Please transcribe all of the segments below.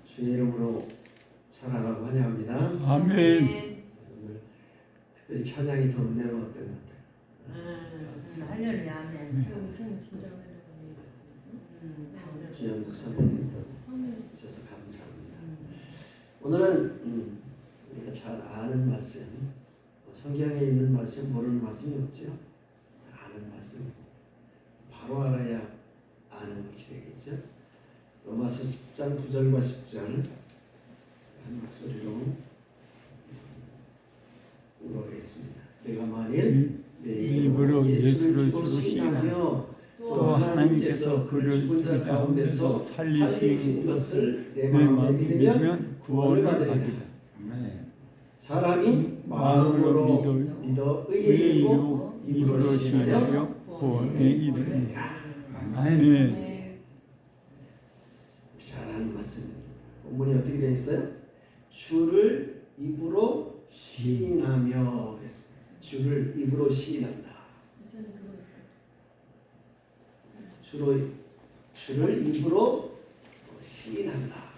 주의 이름으로 사랑하고 환영합니다. 아멘. 오늘 특별히 찬양이 더 은혜가 어떤 것 같아요. 할렐루야. 아멘. 목사님 진짜 주연 목사님 주셔서 감사합니다. 오늘은 우리가 잘 아는 말씀, 성경에 있는 말씀, 모르는 말씀이 없죠. 아는 말씀, 바로 알아야 아는 것이 되겠죠. 로마서 10장 9절과 10절 한 목소리로 읽어보겠습니다. 내가 만일 내 입으로 예수를 주로 주로 시인하며 또 하나님께서 그를 죽은 자 가운데서 살리신 것을 내 내 마음에 믿으면 구원을 받으리라. 아멘. 사람이 마음으로 믿어 의에 이르고 입으로 시인하며 구원에 이르리라. 아멘. 잘하는 말씀입니다. 본문이 어떻게 되어 있어요? 주를 입으로 시인하며 그랬습니다. 주를 입으로 시인한다. 주를 입으로 시인한다.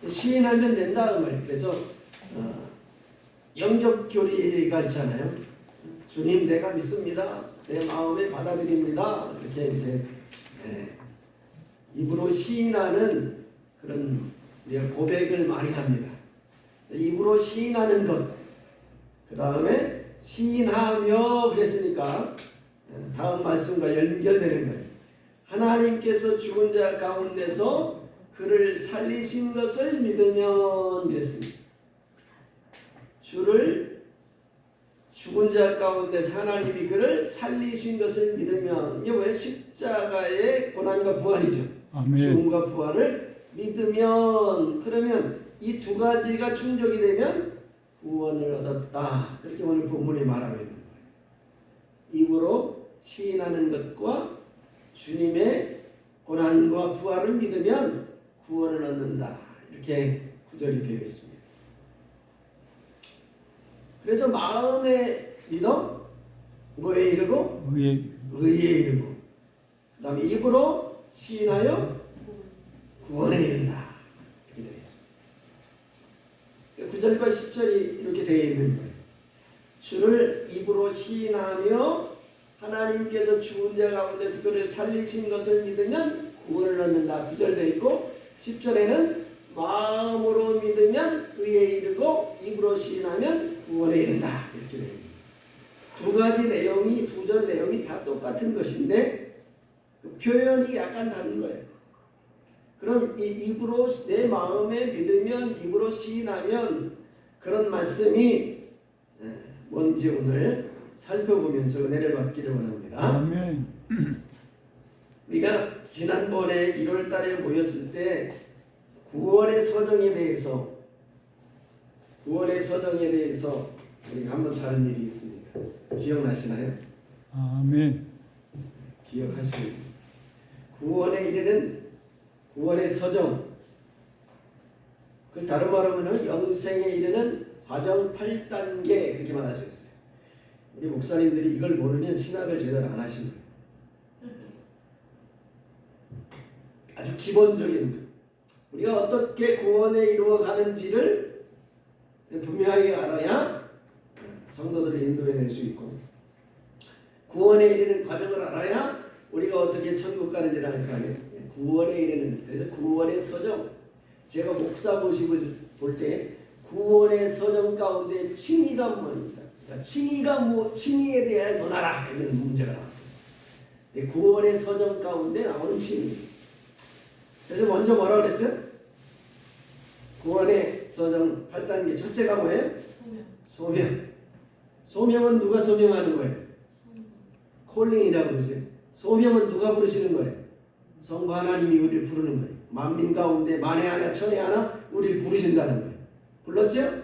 시인하면 된다 그 말. 그래서 영접 교리가 있잖아요. 주님 내가 믿습니다. 내 마음에 받아들입니다. 이렇게 이제 입으로 시인하는 그런 고백을 많이 합니다. 입으로 시인하는 것. 그 다음에 시인하며 그랬으니까 다음 말씀과 연결되는 거예요. 하나님께서 죽은 자 가운데서 그를 살리신 것을 믿으면 그랬습니다. 주를 죽은 자 가운데서 하나님이 그를 살리신 것을 믿으면 이게 왜 십자가의 고난과 부활이죠. 아멘. 죽음과 부활을 믿으면 그러면 이 두 가지가 충족이 되면 구원을 얻었다. 그렇게 오늘 본문이 말하고 있는 거예요. 입으로 시인하는 것과 주님의 고난과 부활을 믿으면 구원을 얻는다. 이렇게 구절이 되어 있습니다. 그래서 마음에 믿어 뭐에 이르고 의에 이르고 그 다음에 입으로 시인하여 구원에 이른다. 이렇게 되어 있습니다. 9절과 10절이 이렇게 되어 있는 거예요. 주를 입으로 시인하며 하나님께서 죽은 자 가운데서 그를 살리신 것을 믿으면 구원을 얻는다. 9절 되어 있고 10절에는 마음으로 믿으면 의에 이르고 입으로 시인하면 구원에 이른다. 이렇게 되어 있습니다. 두 가지 내용이 두 절 내용이 다 똑같은 것인데 그 표현이 약간 다른 거예요. 그럼 이 입으로 내 마음에 믿으면 입으로 시인하면 그런 말씀이 뭔지 오늘 살펴보면서 은혜를 받기를 원합니다. 아멘. 우리가 지난번에 1월 달에 모였을 때 구원의 서정에 대해서 우리가 한번 다른 일이 있습니다. 기억나시나요? 아멘. 기억하시는 구원에 이르는 구원의 서정, 그 다른 말로 하면 영생에 이르는 과정 8단계 그렇게 말하셨어요. 우리 목사님들이 이걸 모르면 신학을 제대로 안 하시는 거예요. 아주 기본적인 것. 우리가 어떻게 구원에 이루어가는지를 분명하게 알아야 성도들을 인도해낼 수 있고 구원에 이르는 과정을 알아야 우리가 어떻게 천국 가는지를 알 거 아니에요. 구원에 이르는, 그래서 구원의 서정. 제가 목사 모시고 볼 때 구원의 서정 가운데 칭의가 뭐입니다. 그러니까 칭의에 대해 논하라 이런 문제가 나왔었어요. 구원의 서정 가운데 나오는 칭의. 그래서 먼저 뭐라고 그랬죠? 구원의 서정 8단계 첫째가 뭐예요? 소명. 소명은 누가 소명하는 거예요? 콜링이라고 그러죠. 소명은 누가 부르시는 거예요? 성부 하나님이 우리를 부르는 거예요. 만민 가운데 만에 하나 천에 하나 우리를 부르신다는 거예요. 불렀죠?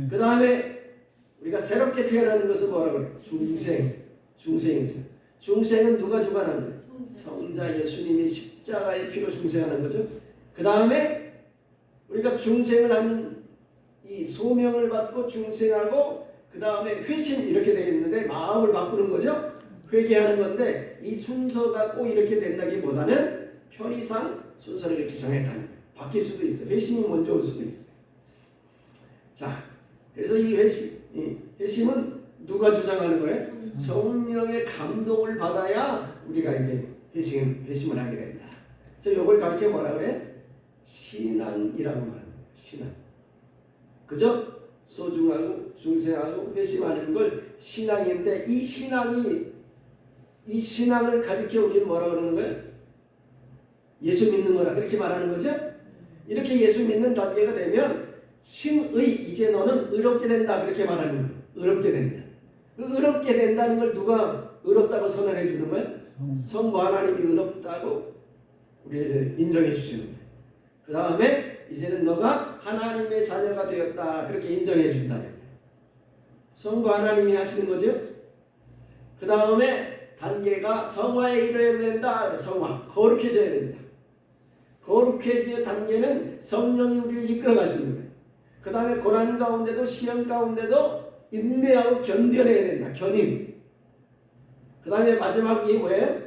그 다음에 우리가 새롭게 태어나는 것을 뭐라고 그래요? 중생이죠. 중생은 누가 주관하는 거예요? 성자 예수님이 십자가의 피로 중생하는 거죠. 그 다음에 우리가 중생을 한 이 소명을 받고 중생하고 그 그 다음에 회심 이렇게 되어 있는데 마음을 바꾸는 거죠. 회개하는 건데 이 순서가 꼭 이렇게 된다기보다는 편의상 순서를 이렇게 정했다는 거예요. 바뀔 수도 있어요. 회심이 먼저 올 수도 있어요. 자, 그래서 이 회심은 누가 주장하는 거예요? 성령의 감동을 받아야 우리가 이제 회심을 하게 된다. 그래서 이걸 가르쳐 뭐라 그래? 신앙이라고 말합니다. 신앙. 그죠? 소중하고 중세하고 회심하는 걸 신앙인데 이 신앙을 가르쳐 우리는 뭐라 그러는 거예요? 예수 믿는 거라 그렇게 말하는 거죠? 이렇게 예수 믿는 단계가 되면 신의 이제 너는 의롭게 된다 그렇게 말하는 거예요. 의롭게 된다. 그 의롭게 된다는 걸 누가 의롭다고 선언해 주는 거예요? 성부 하나님이 의롭다고 우리를 인정해 주시는 거예요. 그 다음에 이제는 너가 하나님의 자녀가 되었다 그렇게 인정해 준다는 거예요. 성부 하나님이 하시는 거죠. 그 다음에 단계가 성화에 이르어야 된다. 성화 거룩해져야 된다. 거룩해지의 단계는 성령이 우리를 이끌어 가시는 거예요. 그 다음에 고난 가운데도 시험 가운데도 인내하고 견뎌내야 된다. 견인. 그 다음에 마지막 이 뭐예요?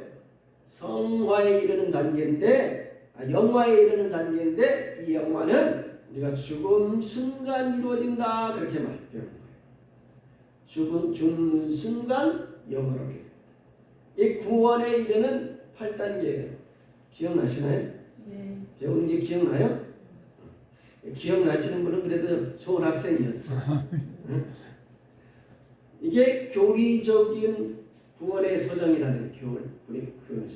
성화에 이르는 단계인데 영화에 이르는 단계인데 이 영화는 우리가 죽음 순간 이루어진다 그렇게 말해요. 죽는 순간 영화로게. 이 구원에 이르는 8단계예요. 기억나시나요? 네. 배우는 게 기억나요? 기억나시는 분은 그래도 좋은 학생이었어. 이게 교리적인 구원의 서정이라는 교리의 서정.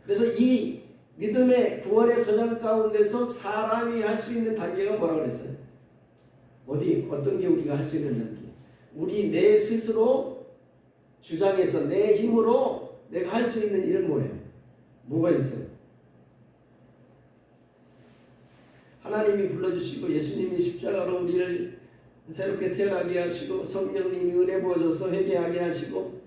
그래서 이 믿음의 구원의 서정 가운데서 사람이 할 수 있는 단계가 뭐라고 그랬어요? 어떤 게 우리가 할 수 있는 단계? 우리 내 스스로 주장해서 내 힘으로 내가 할 수 있는 일은 뭐예요? 뭐가 있어요? 하나님이 불러주시고 예수님이 십자가로 우리를 새롭게 태어나게 하시고 성령님이 은혜 부어줘서 회개하게 하시고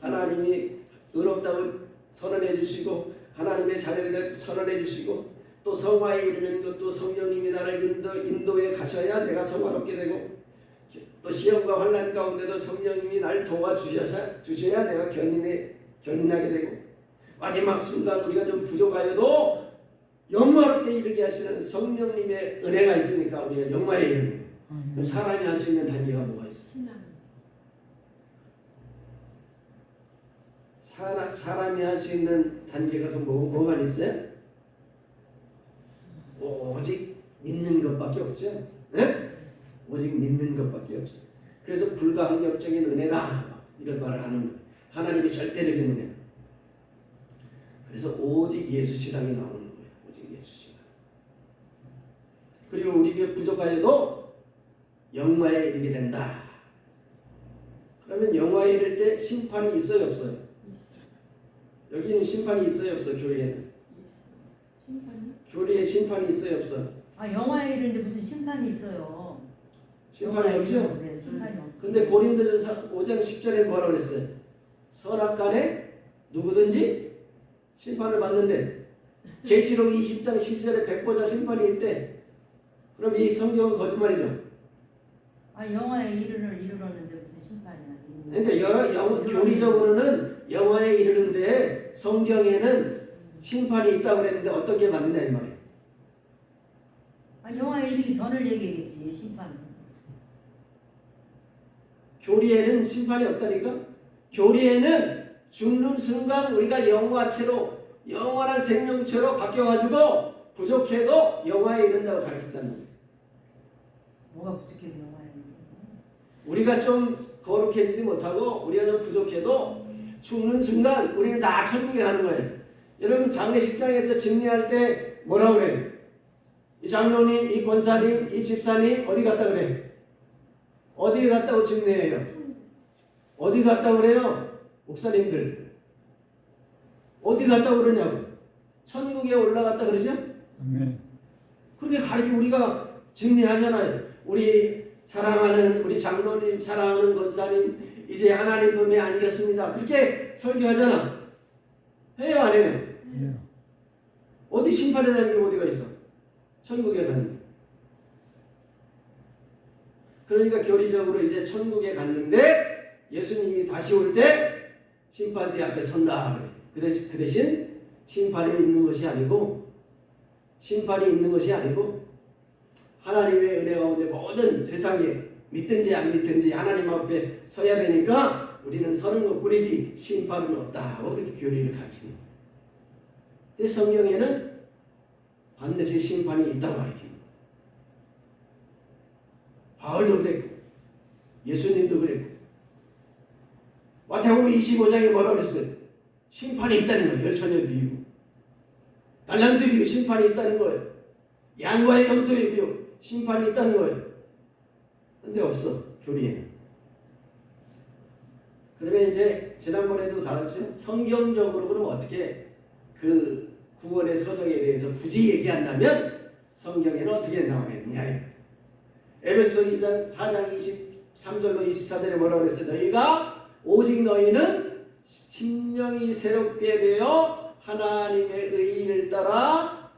하나님이 의롭다고 선언해 주시고 하나님의 자녀들을 선언해 주시고 또 성화에 이르는 것도 성령님이 나를 인도에 가셔야 내가 성화롭게 되고 또 시험과 환난 가운데도 성령님이 나를 도와주셔야 내가 견인하게 되고 마지막 순간 우리가 좀 부족하여도 영화롭게 이르게 하시는 성령님의 은혜가 있으니까 우리가 영화에 이르는 거예요. 그럼 사람이 할 수 있는 단계가 뭐가 있어요? 신앙. 사람이 할 수 있는 단계가 뭐가 있어요? 오직 믿는 것밖에 없죠. 네? 오직 믿는 것밖에 없어요. 그래서 불가항력적인 은혜다 이런 말을 하는 거예요. 하나님의 절대적인 은혜. 그래서 오직 예수 신앙이 나오는 거예요. 오직 예수 신앙. 그리고 우리가 부족하여도 영화에 이르게 된다. 그러면 영화에 이를 때 심판이 있어요 없어요? 여기는 심판이 있어요 없어요? 교회에는? 심판이? 교리에 심판이 있어요 없어요? 영화에 이르는데 무슨 심판이 있어요? 심판이 없죠? 네, 심판이 없죠. 근데 고린도전서 5장 10절에 뭐라고 그랬어요? 선악간에 누구든지 심판을 받는데 계시록 20장 10절에 백보자 심판이 있대. 그럼 이 성경은 거짓말이죠? 영화에 이르렀는데 무슨 심판이야? 그러니까 교리적으로는 영화에 이르는데 성경에는 심판이 있다고 그랬는데 어떻게 맞느냐 이 말이에요. 영화에 이르기 전을 얘기했지 심판. 교리에는 심판이 없다니까? 교리에는 죽는 순간 우리가 영화체로 영원한 생명체로 바뀌어가지고 부족해도 영화에 이른다고 가르쳤다는 거예요. 뭐가 부족해도 영화에 이르는 우리가 좀 거룩해지지 못하고 우리가 좀 부족해도 죽는 순간 우리는 다 천국에 가는 거예요. 여러분 장례식장에서 집례할 때 뭐라고 그래요? 이 장로님, 이 권사님, 이 집사님 어디 갔다 그래? 어디 갔다고 집례해요? 어디 갔다고 그래요? 목사님들 어디 갔다고 그러냐고? 천국에 올라갔다 그러죠? 아멘. 그렇게 가르쳐 우리가 집례하잖아요. 우리 사랑하는 우리 장로님, 사랑하는 권사님 이제 하나님 품에 안겼습니다. 그렇게 설교하잖아. 해요 안 해요? 예. 어디 심판에 대한 게 어디가 있어? 천국에 가는 게. 그러니까 교리적으로 이제 천국에 갔는데 예수님이 다시 올 때 심판대 앞에 선다. 그래. 그 대신 심판이 있는 것이 아니고 하나님의 은혜 가운데 모든 세상에 믿든지 안 믿든지 하나님 앞에 서야 되니까 우리는 서는 것뿐이지 심판은 없다. 그렇게 교리를 가르치는 거예요. 근데 성경에는 반드시 심판이 있다고 가르치는 거예요. 바울도 그랬고 예수님도 그랬고 마태복음 25장에 뭐라고 그랬어요? 심판이 있다는 거예요. 열처녀 비유, 달란트 비유, 심판이 있다는 거예요. 양과의 염소의 비유, 심판이 있다는 거예요. 근데 없어, 교리에는. 그러면 이제 지난번에도 다뤘죠. 성경적으로 그럼 어떻게 그 구원의 서정에 대해서 굳이 얘기한다면 성경에는 어떻게 나와야 되냐. 에베소 2장 4장 23절로 24절에 뭐라고 그랬어요? 오직 너희는 심령이 새롭게 되어 하나님의 의를 따라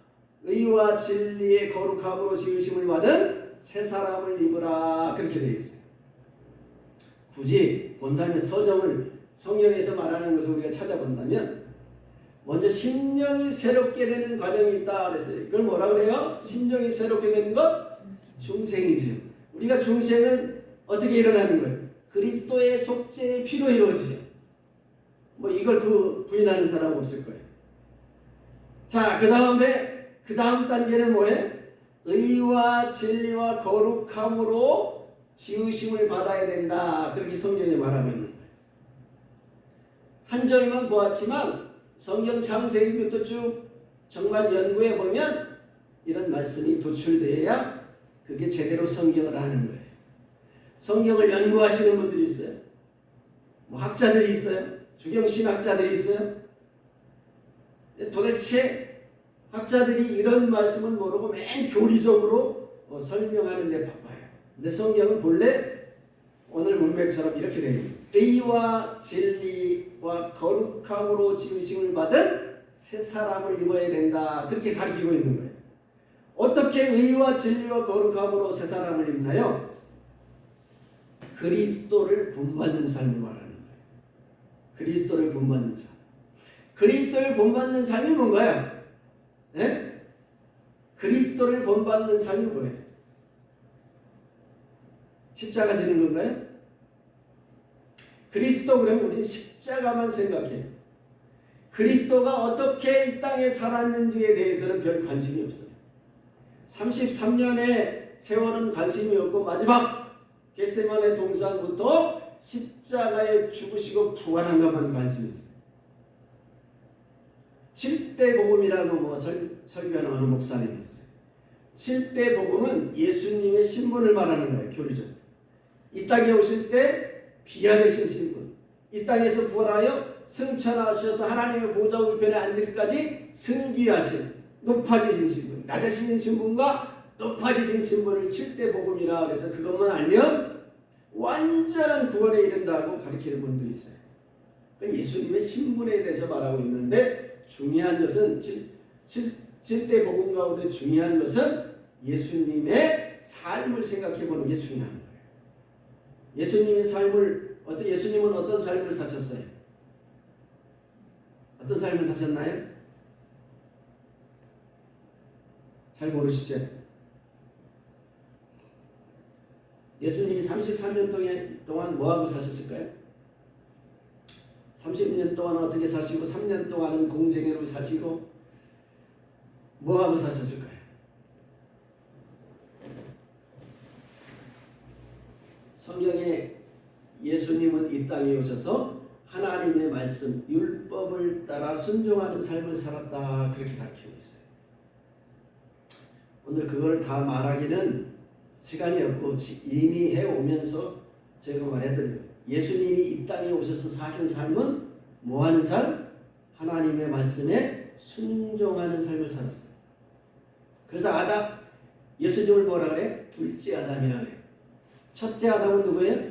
의와 진리의 거룩함으로 지으심을 받은 새 사람을 입으라. 그렇게 되어 있어요. 굳이 본다면 서정을 성경에서 말하는 것을 우리가 찾아본다면 먼저 심령이 새롭게 되는 과정이 있다 그랬어요. 이걸 뭐라 그래요? 심령이 새롭게 되는 것? 중생이죠. 우리가 중생은 어떻게 일어나는 거예요? 그리스도의 속죄의 피로 이루어지죠. 뭐 이걸 부인하는 사람 없을 거예요. 자, 그 다음 단계는 뭐예요? 의와 진리와 거룩함으로 지으심을 받아야 된다. 그렇게 성경이 말하고 있는 거예요. 한 절만 보았지만 성경 창세기부터 쭉 정말 연구해 보면 이런 말씀이 도출되어야 그게 제대로 성경을 아는 거예요. 성경을 연구하시는 분들이 있어요. 뭐 학자들이 있어요. 주경신학자들이 있어요. 도대체 학자들이 이런 말씀은 모르고 맨 교리적으로 설명하는 데 바빠요. 근데 성경은 본래 오늘 문맥처럼 이렇게 되어 있습니다. 의와 진리와 거룩함으로 지으심을 받은 새 사람을 입어야 된다. 그렇게 가르치고 있는 거예요. 어떻게 의와 진리와 거룩함으로 새 사람을 입나요? 그리스도를 본받는 삶을 말하는 거예요. 그리스도를 본받는 삶. 그리스도를 본받는 삶이 뭔가요? 네? 그리스도를 본받는 삶이 뭐예요? 십자가 지는 건가요? 그리스도 그러면 우리는 십자가만 생각해요. 그리스도가 어떻게 이 땅에 살았는지에 대해서는 별 관심이 없어요. 33년의 세월은 관심이 없고 마지막 겟세마네 동산부터 십자가에 죽으시고 부활한 것만 관심이 있어요. 7대 복음이라고 설교하는 어느 목사님이 있어요. 7대 복음은 예수님의 신분을 말하는 거예요. 교리적으로. 이 땅에 오실 때 비하되신 신분, 이 땅에서 부활하여 승천하셔서 하나님의 보좌 우편에 앉을까지 승귀하신 높아지신 신분, 낮아지신 신분과 높아지신 신분을 7대 복음이라 그래서 그것만 알면 완전한 구원에 이른다고 가르치는 분도 있어요. 예수님의 신분에 대해서 말하고 있는데 중요한 것은 7대 복음 가운데 중요한 것은 예수님의 삶을 생각해 보는 게 중요한 거예요. 예수님의 삶을 예수님은 어떤 삶을 사셨어요? 어떤 삶을 사셨나요? 잘 모르시죠? 예수님이 33년 동안 뭐하고 사셨을까요? 30년 동안 어떻게 사시고 3년 동안은 공생애로 사시고 뭐하고 사셨을까요? 성경에 예수님은 이 땅에 오셔서 하나님의 말씀, 율법을 따라 순종하는 삶을 살았다. 그렇게 가르치고 있어요. 오늘 그걸 다 말하기는 시간이 없고 이미 해오면서 제가 말했던 예수님이 이 땅에 오셔서 사신 삶은 뭐하는 삶? 하나님의 말씀에 순종하는 삶을 살았어요. 그래서 예수님을 뭐라 그래? 둘째 아담이라 그래. 첫째 아담은 누구예요?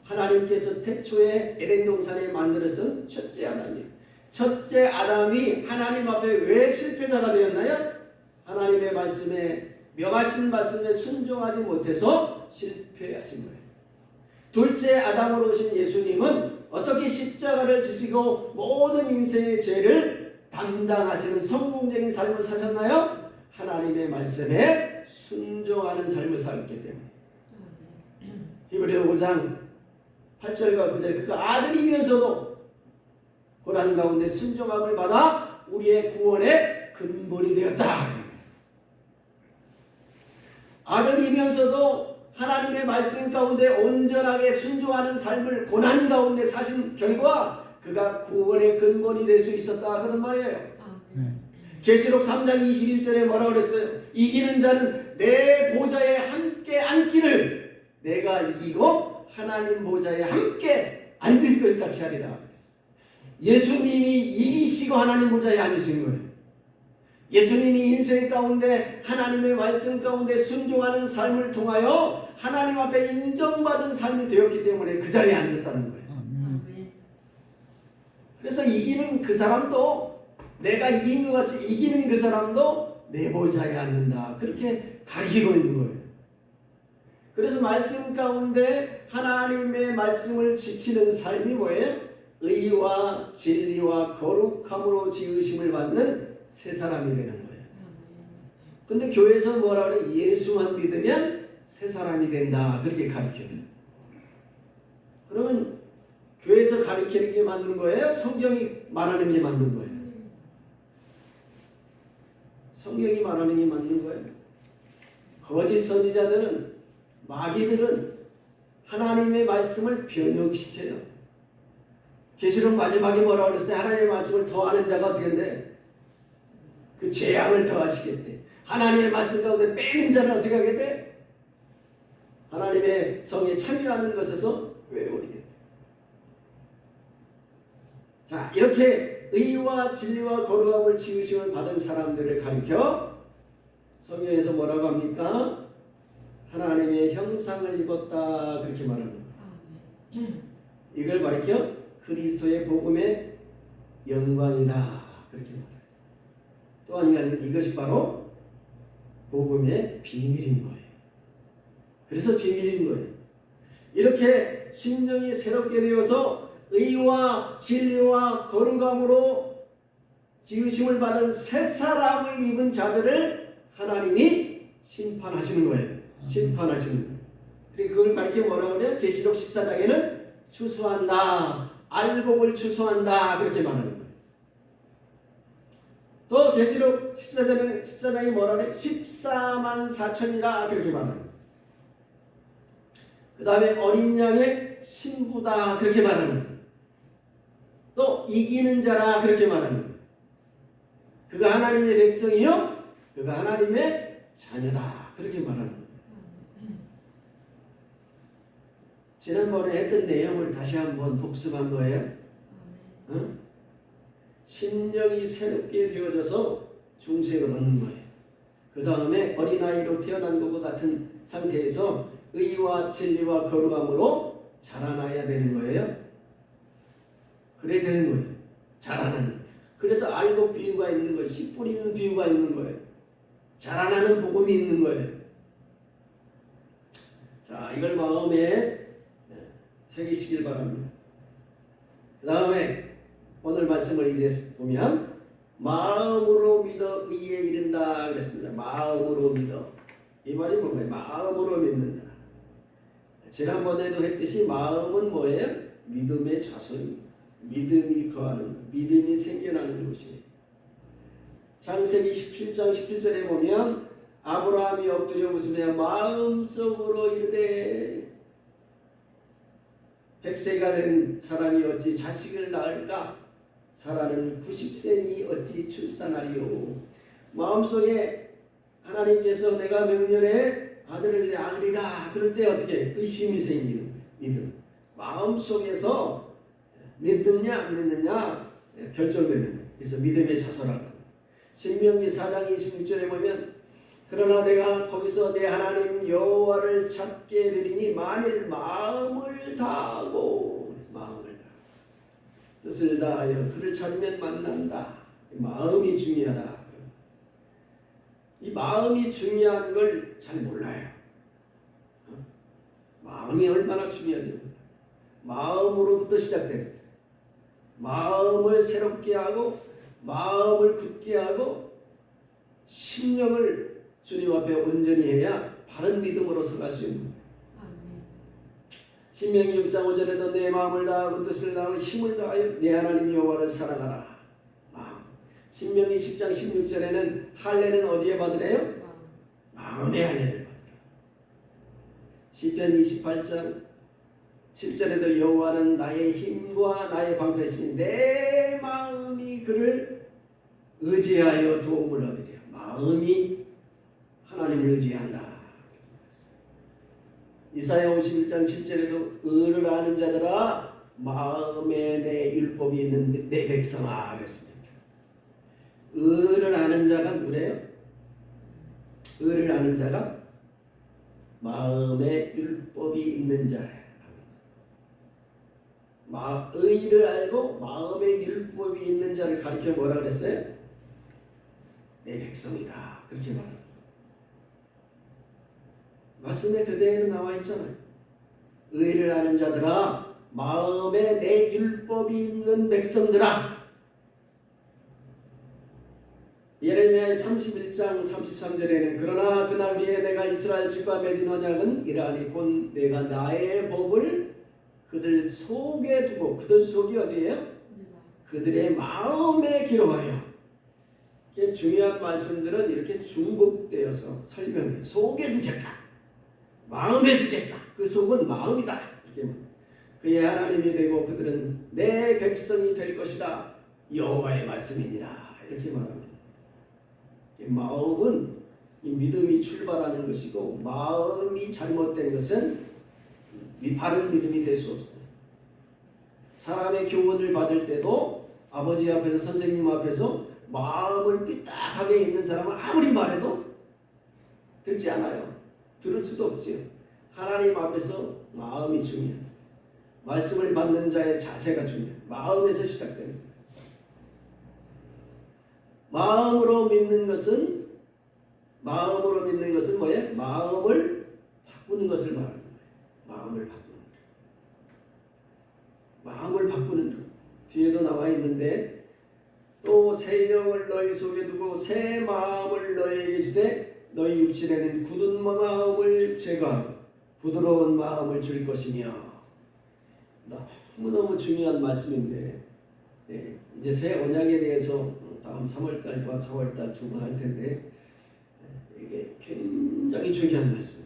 하나님께서 태초에 에덴 동산에 만들어서 첫째 아담이에요. 첫째 아담이 하나님 앞에 왜 실패자가 되었나요? 하나님의 말씀에 명하신 말씀에 순종하지 못해서 실패하신 거예요. 둘째 아담으로 오신 예수님은 어떻게 십자가를 지시고 모든 인생의 죄를 담당하시는 성공적인 삶을 사셨나요? 하나님의 말씀에 순종하는 삶을 살았기 때문에. 히브리서 5장 8절과 9절 그가 아들이면서도 고난 가운데 순종함을 받아 우리의 구원의 근본이 되었다. 아들이면서도 하나님의 말씀 가운데 온전하게 순종하는 삶을 고난 가운데 사신 결과 그가 구원의 근본이 될 수 있었다 그런 말이에요. 계시록 3장 21절에 뭐라고 그랬어요? 이기는 자는 내 보좌에 함께 앉기를 내가 이기고 하나님 보좌에 함께 앉을 것 같이 하리라. 예수님이 이기시고 하나님 보좌에 앉으신 거예요. 예수님이 인생 가운데 하나님의 말씀 가운데 순종하는 삶을 통하여 하나님 앞에 인정받은 삶이 되었기 때문에 그 자리에 앉았다는 거예요. 그래서 이기는 그 사람도 내가 이긴 것 같이 이기는 그 사람도 내 보좌에 앉는다. 그렇게 가리키고 있는 거예요. 그래서 말씀 가운데 하나님의 말씀을 지키는 삶이 뭐예요? 의와 진리와 거룩함으로 지으심을 받는 새 사람이 되는 거예요. 근데 교회에서 뭐라 그래? 예수만 믿으면 새 사람이 된다. 그렇게 가르쳐요. 그러면 교회에서 가르치는 게 맞는 거예요? 성경이 말하는 게 맞는 거예요? 성경이 말하는 게 맞는 거예요. 거짓 선지자들은 마귀들은 하나님의 말씀을 변형시켜요. 계시록 마지막에 뭐라고 그랬어요? 하나님의 말씀을 더하는 자가 어떻게 돼? 그 재앙을 더하시겠대. 하나님의 말씀 가운데 빼는 자는 어떻게 하겠대? 하나님의 성에 참여하는 것에서 외우리겠대. 자, 이렇게 의와 진리와 거룩함을 지으심을 받은 사람들을 가리켜 성경에서 뭐라고 합니까? 하나님의 형상을 입었다 그렇게 말합니다. 이걸 가리켜 그리스도의 복음의 영광이다 그렇게 말해요. 또 한 가지는 이것이 바로 복음의 비밀인 거예요. 그래서 비밀인 거예요. 이렇게 심령이 새롭게 되어서 의와 진리와 거룩함으로 지으심을 받은 새 사람을 입은 자들을 하나님이 심판하시는 거예요. 심판하시는 거예요. 그리고 그걸 가리켜 뭐라고 그래요? 계시록 14장에는 추수한다. 알곡을 추수한다. 그렇게 말하는 거예요. 또 계시록 14장에 뭐라 그래? 14만 4천이라 그렇게 말하는 거예요. 그 다음에 어린 양의 신부다. 그렇게 말하는 거예요. 또 이기는 자라. 그렇게 말하는 거예요. 그가 하나님의 백성이요. 그가 하나님의 자녀다. 그렇게 말하는 거예요. 지난번에 했던 내용을 다시 한번 복습한 거예요. 심령이 새롭게 되어져서 중생을 얻는 거예요. 그 다음에 어린아이로 태어난 것과 같은 상태에서 의와 진리와 거룩함으로 자라나야 되는 거예요. 그래야 되는 거예요. 자라나는. 그래서 알곡 비유가 있는 거예요. 씨 뿌리는 비유가 있는 거예요. 자라나는 복음이 있는 거예요. 자, 이걸 마음에 새기시길 바랍니다. 그 다음에 오늘 말씀을 이제 보면 마음으로 믿어 의에 이른다 그랬습니다. 마음으로 믿어. 이 말이 뭔가요? 마음으로 믿는다. 지난번에도 했듯이 마음은 뭐예요? 믿음의 자손입니다. 믿음이 거하는, 믿음이 생겨나는 곳이에요. 창세기 17장 17절에 보면 아브라함이 엎드려 웃으며 마음속으로 이르되 100세가 된 사람이 어찌 자식을 낳을까? 사라는 90세니 어찌 출산하리요? 마음속에 하나님께서 내가 명년에 아들을 낳으리라 그럴 때 어떻게 의심이 생기는 믿음. 마음속에서 믿느냐 안 믿느냐 결정되는 거예요. 그래서 믿음의 자손이라고. 신명기 4장 26절에 보면 그러나 내가 거기서 내 하나님 여호와를 찾게 되리니 만일 마음을 다하고 뜻을 다하여 그를 찾으면 만난다. 마음이 중요하다. 이 마음이 중요한 걸 잘 몰라요. 마음이 얼마나 중요한지 마음으로부터 시작됩니다. 마음을 새롭게 하고 마음을 굳게 하고 심령을 주님 앞에 온전히 해야 바른 믿음으로 서갈 수 있는 거예요. 신명기 6장 5절에도 내 마음을 다하고 뜻을 다하고 힘을 다하여 내 하나님 여호와를 사랑하라. 마음. 신명기 10장 16절에는 할례는 어디에 받으래요? 마음의 할례를 받으라. 시편 28장 7절에도 여호와는 나의 힘과 나의 방패시니 내 마음이 그를 의지하여 도움을 얻으랴. 마음이 하나님을 의지한다. 이사야 51장 7절에도 의를 아는 자들아 마음에 내 율법이 있는 내 백성아 그랬습니다. 의를 아는 자가 누구래요? 의를 아는 자가 마음에 율법이 있는 자예요. 의를 알고 마음에 율법이 있는 자를 가리켜 뭐라 그랬어요? 내 백성이다. 그렇게 말합니다. 말씀에 그대로 나와 있잖아요. 의를 아는 자들아 마음에 내 율법이 있는 백성들아. 예레미야 31장 33절에는 그러나 그날 위에 내가 이스라엘 집과 맺은 언약은 이러하니 곧 내가 나의 법을 그들 속에 두고 그들 속이 어디예요? 그들의 마음에 기록하여. 이게 중요한 말씀들은 이렇게 중복되어서 설명해. 속에 두겠다. 마음에 두겠다. 그 속은 마음이다. 이렇게 그의 하나님이 되고 그들은 내 백성이 될 것이다. 여호와의 말씀이니라. 이렇게 말합니다. 마음은 이 믿음이 출발하는 것이고 마음이 잘못된 것은 바른 믿음이 될 수 없어요. 사람의 교훈을 받을 때도 아버지 앞에서 선생님 앞에서 마음을 삐딱하게 있는 사람은 아무리 말해도 듣지 않아요. 들을 수도 없지요. 하나님 앞에서 마음이 중요해요. 말씀을 받는 자의 자세가 중요해요. 마음에서 시작됩니다. 마음으로 믿는 것은 뭐예요? 마음을 바꾸는 것을 말하는 거예요. 마음을 바꾸는 것. 뒤에도 나와 있는데 또 새 영을 너희 속에 두고 새 마음을 너희에게 주되 너희 육신에는 굳은 마음을 제거하고 부드러운 마음을 줄 것이며. 너무너무 중요한 말씀인데 이제 새 언약에 대해서 다음 3월달과 4월달 두 번 할 텐데 이게 굉장히 중요한 말씀.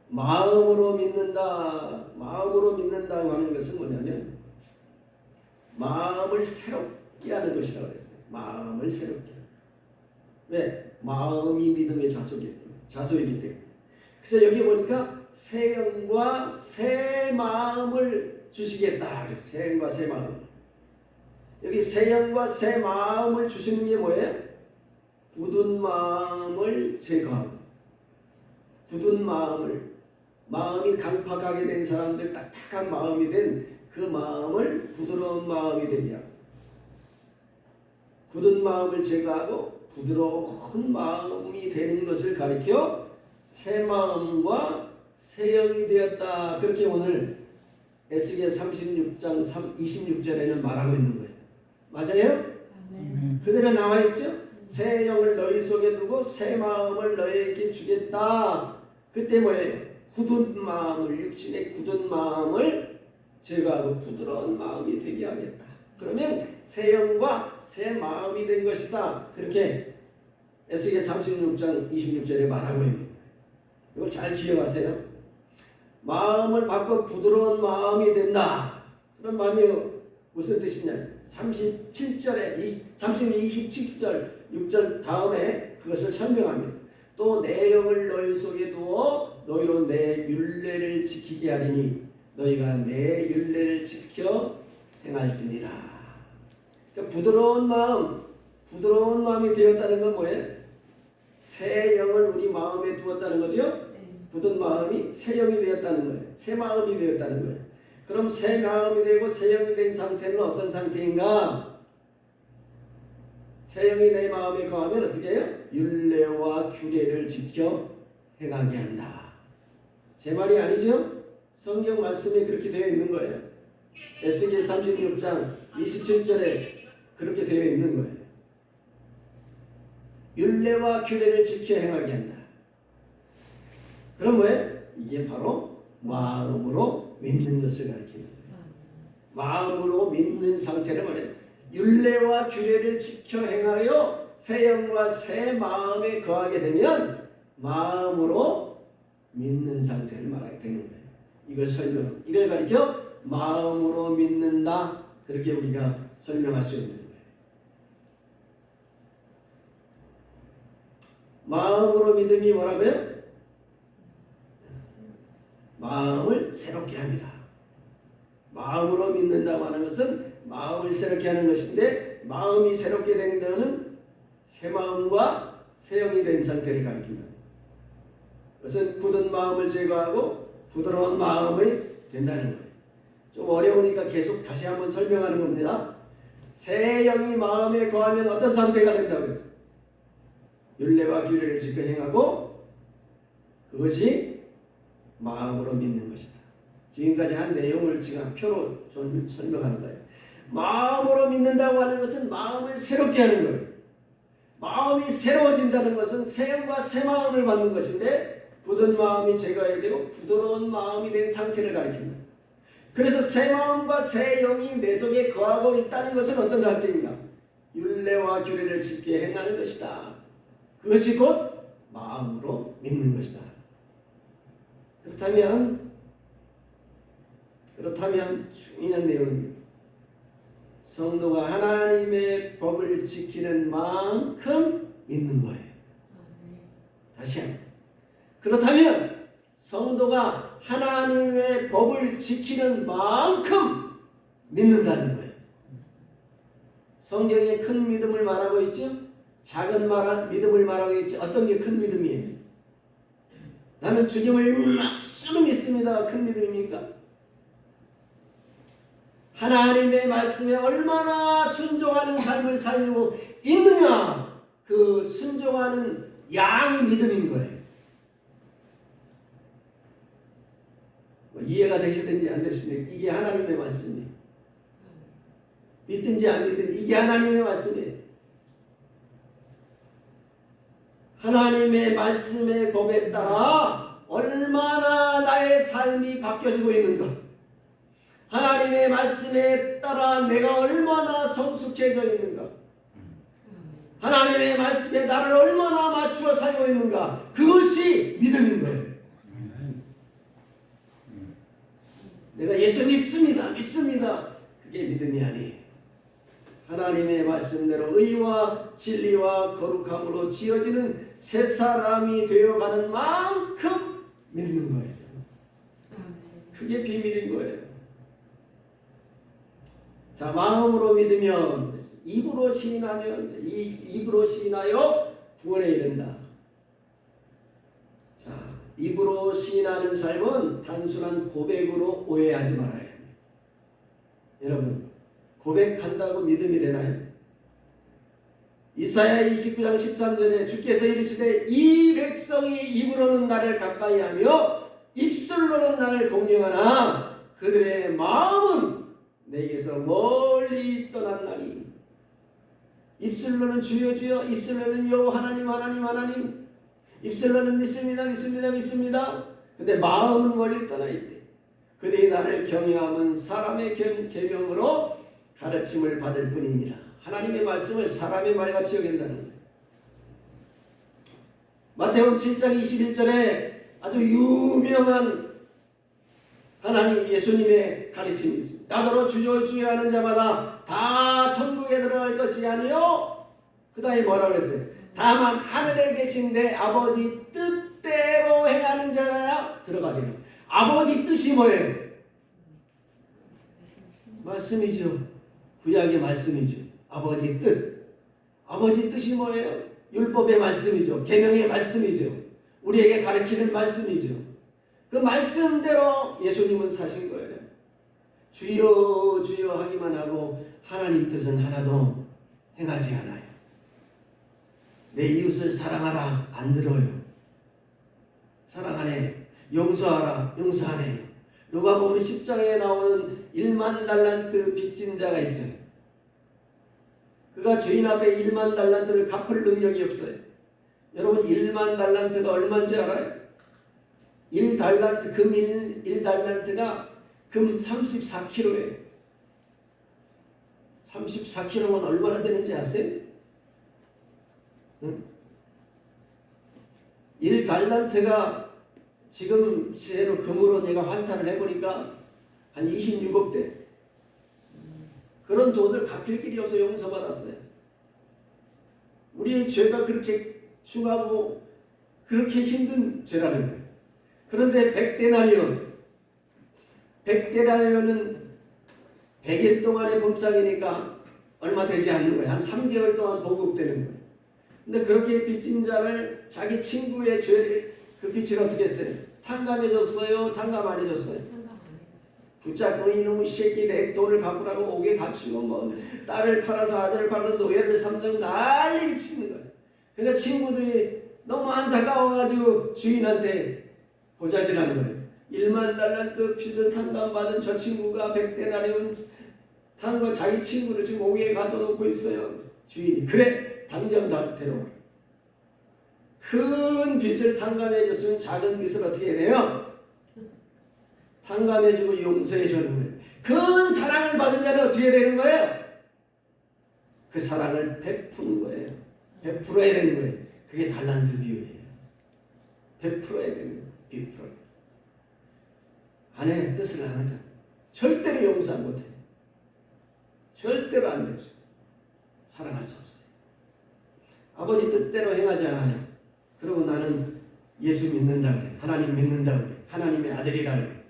마음으로 믿는다고 하는 것은 뭐냐면 마음을 새롭게 하는 것이라고 했어요. 마음을 새롭게. 왜? 마음이 믿음의 자소이기 때문에. 그래서 여기 보니까 새 영과 새 마음을 주시겠다. 그래서 새 영과 새 마음. 여기 새 영과 새 마음을 주시는 게 뭐예요? 굳은 마음을 제거하고 굳은 마음이 강팍하게 된 사람들, 딱딱한 마음이 된 그 마음을 부드러운 마음이 되게 하고 굳은 마음을 제거하고 부드러운 마음이 되는 것을 가리켜 새 마음과 새 영이 되었다. 그렇게 오늘 에스겔 36장 26절에는 말하고 있는 거예요. 맞아요? 그대로 나와 있죠? 새 영을 너희 속에 두고 새 마음을 너희에게 주겠다. 그때 뭐예요? 굳은 마음을, 육신의 굳은 마음을 제거하고 부드러운 마음이 되게 하겠다. 그러면 새 영과 새 마음이 된 것이다. 그렇게 에스겔 36장 26절에 말하고 있는 거예요. 이걸 잘 기억하세요. 마음을 바꿔 부드러운 마음이 된다. 그런 마음이 무슨 뜻이냐? 37절에 27절 6절 다음에 그것을 설명합니다. 또 내 영을 너희 속에 두어 너희로 내 율례를 지키게 하리니 너희가 내 율례를 지켜 행할지니라. 그러니까 부드러운 마음이 되었다는 건 뭐예요? 새 영을 우리 마음에 두었다는 거죠? 굳은 마음이 새 영이 되었다는 거예요. 새 마음이 되었다는 거예요. 그럼 새 마음이 되고 새 영이 된 상태는 어떤 상태인가? 새 영이 내 마음에 거하면 어떻게 해요? 율례와 규례를 지켜 행하게 한다. 제 말이 아니죠? 성경 말씀에 그렇게 되어 있는 거예요. 에스겔 36장 27절에 그렇게 되어 있는 거예요. 율례와 규례를 지켜 행하게 한다. 그럼 뭐예요? 이게 바로 마음으로 믿는 것을 가리키는 거예요. 마음으로 믿는 상태를 말해요. 율례와 규례를 지켜 행하여 새 영과 새 마음에 거하게 되면 마음으로 믿는 상태를 말하게 되는 거예요. 이걸 가리켜 마음으로 믿는다. 그렇게 우리가 설명할 수 있는 거예요. 마음으로 믿음이 뭐라고요? 마음을 새롭게 합니다. 마음으로 믿는다고 하는 것은 마음을 새롭게 하는 것인데, 마음이 새롭게 된 데는 새 마음과 새 영이 된 상태를 가리킵니다. 그것은 굳은 마음을 제거하고 부드러운 마음이 된다는 거예요. 좀 어려우니까 계속 다시 한번 설명하는 겁니다. 새 영이 마음에 거하면 어떤 상태가 된다고 했어요? 율례와 규례를 지켜 행하고 그것이 마음으로 믿는 것이다. 지금까지 한 내용을 지금 표로 좀 설명하는 거예요. 마음으로 믿는다고 하는 것은 마음을 새롭게 하는 거예요. 마음이 새로워진다는 것은 새 영과 새 마음을 받는 것인데, 굳은 마음이 제거해야 되고 부드러운 마음이 된 상태를 가리킵니다. 그래서 새 마음과 새 영이 내 속에 거하고 있다는 것은 어떤 상태입니까? 율례와 규례를 지켜 행하는 것이다. 그것이 곧 마음으로 믿는 것이다. 그렇다면 중요한 내용입니다. 성도가 하나님의 법을 지키는 만큼 믿는 거예요. 다시 한번. 그렇다면 성도가 하나님의 법을 지키는 만큼 믿는다는 거예요. 성경에 큰 믿음을 말하고 있죠? 작은 믿음을 말하고 있죠? 어떤 게 큰 믿음이에요? 나는 주님을 막수로 믿습니다. 큰 믿음입니까? 하나님의 말씀에 얼마나 순종하는 삶을 살고 있느냐, 그 순종하는 양이 믿음인 거예요. 이해가 되시든지 안 되시든지 이게 하나님의 말씀이에요. 믿든지 안 믿든지 이게 하나님의 말씀이에요. 하나님의 말씀의 법에 따라 얼마나 나의 삶이 바뀌어지고 있는가, 하나님의 말씀에 따라 내가 얼마나 성숙해져 있는가, 하나님의 말씀에 나를 얼마나 맞추어 살고 있는가, 그것이 믿음인 거예요. 내가 예수 믿습니다. 그게 믿음이 아니에요. 하나님의 말씀대로 의와 진리와 거룩함으로 지어지는 새 사람이 되어가는 만큼 믿는 거예요. 그게 비밀인 거예요. 자, 마음으로 믿으면, 입으로 시인하면, 입으로 시인하여 구원에 이른다. 자, 입으로 시인하는 삶은 단순한 고백으로 오해하지 말아야 합니다. 여러분, 고백한다고 믿음이 되나요? 이사야 29장 13절에 주께서 이르시되 이 백성이 입으로는 나를 가까이하며 입술로는 나를 공경하나 그들의 마음은 내게서 멀리 떠났나니. 입술로는 주여 주여, 입술로는 여호와 하나님, 입술로는 믿습니다. 근데 마음은 멀리 떠나 있대. 그들이 나를 경외함은 사람의 계명으로 가르침을 받을 뿐입니다. 하나님의 말씀을 사람의 말같이 여긴다는 거예요. 마태복음 7장 21절에 아주 유명한 하나님 예수님의 가르침이 있습니다. 나더러 주여 주여 하는 자마다 다 천국에 들어갈 것이 아니요. 그 다음에 뭐라고 그랬어요? 다만 하늘에 계신 내 아버지 뜻대로 행하는 자라야 들어가리라. 아버지 뜻이 뭐예요? 말씀이죠. 구약의 말씀이죠. 아버지 뜻. 아버지 뜻이 뭐예요? 율법의 말씀이죠. 계명의 말씀이죠. 우리에게 가르치는 말씀이죠. 그 말씀대로 예수님은 사신 거예요. 주여 주여 하기만 하고 하나님 뜻은 하나도 행하지 않아요. 내 이웃을 사랑하라 안 들어요. 사랑하네. 용서하라. 용서 안 해요. 누가복음 10장에 나오는 1만 달란트 빚진 자가 있어요. 그가 주인 앞에 1만 달란트를 갚을 능력이 없어요. 여러분 1만 달란트가 얼마인지 알아요? 1달란트, 금 1달란트가 금 34kg예요. 34kg면 얼마나 되는지 아세요? 응? 1달란트가 지금 시세로 금으로 내가 환산을 해보니까 한 26억 대. 그런 돈을 갚을 길이 없어 용서받았어요. 우리의 죄가 그렇게 중하고 그렇게 힘든 죄라는 거예요. 그런데 100데나리온은 100일 동안의 범상이니까 얼마 되지 않는 거예요. 한 3개월 동안 보급되는 거예요. 근데 그렇게 빚진 자를 자기 친구의 죄를 그 빚을 어떻게 했어요? 탕감해줬어요? 탕감 안 해줬어요? 상담 안 해줬어요. 붙잡고 이놈의 새끼 내 돈을 갚으라고 옥에 갇히고 뭐 딸을 팔아서 아들을 팔아서 노예를 삼는 난리를 치는 거예요. 그러니까 친구들이 너무 안타까워가지고 주인한테 고자질하는 거예요. 1만 달란트 빚을 탕감받은 저 친구가 100데나리온 탄 거 자기 친구를 지금 옥에 가둬놓고 있어요. 주인이 그래 당장 다 데려오라. 큰 빚을 탕감해줬으면 작은 빚을 어떻게 해야 돼요? 탕감해주고 용서해주는 거예요. 큰 사랑을 받은 자는 어떻게 되는 거예요? 그 사랑을 베푸는 거예요. 베풀어야 되는 거예요. 그게 달란트 비유예요. 베풀어야 되는 거예요. 베풀어야. 아내의 뜻을 안 하죠. 절대로 용서 못해요. 절대로 안 되죠. 사랑할 수 없어요. 아버지 뜻대로 행하지 않아요. 그리고 나는 예수 믿는다 그래. 하나님 믿는다 그래. 하나님의 아들이라 그래.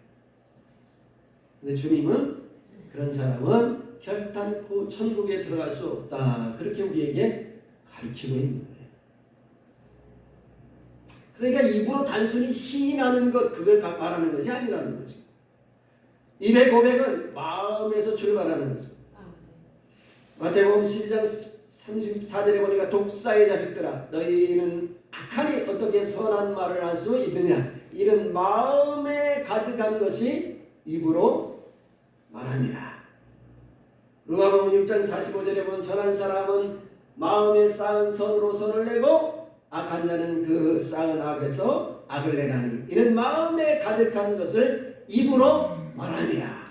근데 주님은 그런 사람은 결단코 천국에 들어갈 수 없다. 그렇게 우리에게 가르치고 있는 거예요. 그러니까 입으로 단순히 시인하는 것 그걸 말하는 것이 아니라는 거죠. 입의 고백은 마음에서 출발하는 것입니다. 마태복음 12장 34절에 보니까 독사의 자식들아 너희는 악하니 어떻게 선한 말을 할 수 있느냐. 이는 마음에 가득한 것이 입으로 말합니다. 누가복음 6장 45절에 보면 선한 사람은 마음에 쌓은 선으로 선을 내고 악한 자는 그 쌓은 악에서 악을 내나니 이는 마음에 가득한 것을 입으로 말합니다.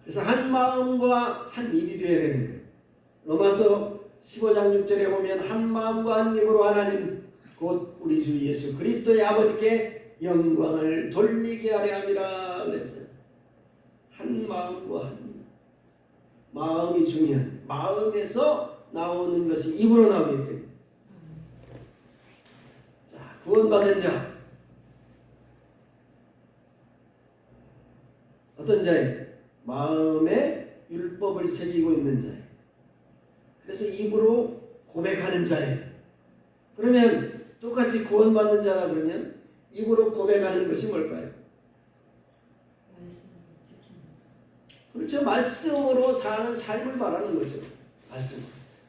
그래서 한 마음과 한 입이 되어야 되는 거예요. 로마서 15장 6절에 보면 한 마음과 한 입으로 하나님 곧 우리 주 예수 그리스도의 아버지께 영광을 돌리게 하려 함이라 그랬어요. 한 마음과 한 입. 마음이 중요한 마음에서 나오는 것이 입으로 나오기 때문에 자, 구원받은 자 어떤 자예요? 마음에 율법을 새기고 있는 자예요. 그래서 입으로 고백하는 자예요. 그러면 똑같이 구원받는 자라 그러면 입으로 고백하는 것이 뭘까요? 그렇죠. 말씀으로 사는 삶을 말하는 거죠. 말씀.